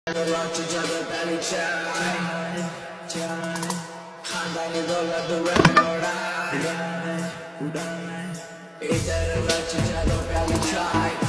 Watch each other belly chai खानदानी दौलत दुरानी उड़ाए इधर watch each other belly chai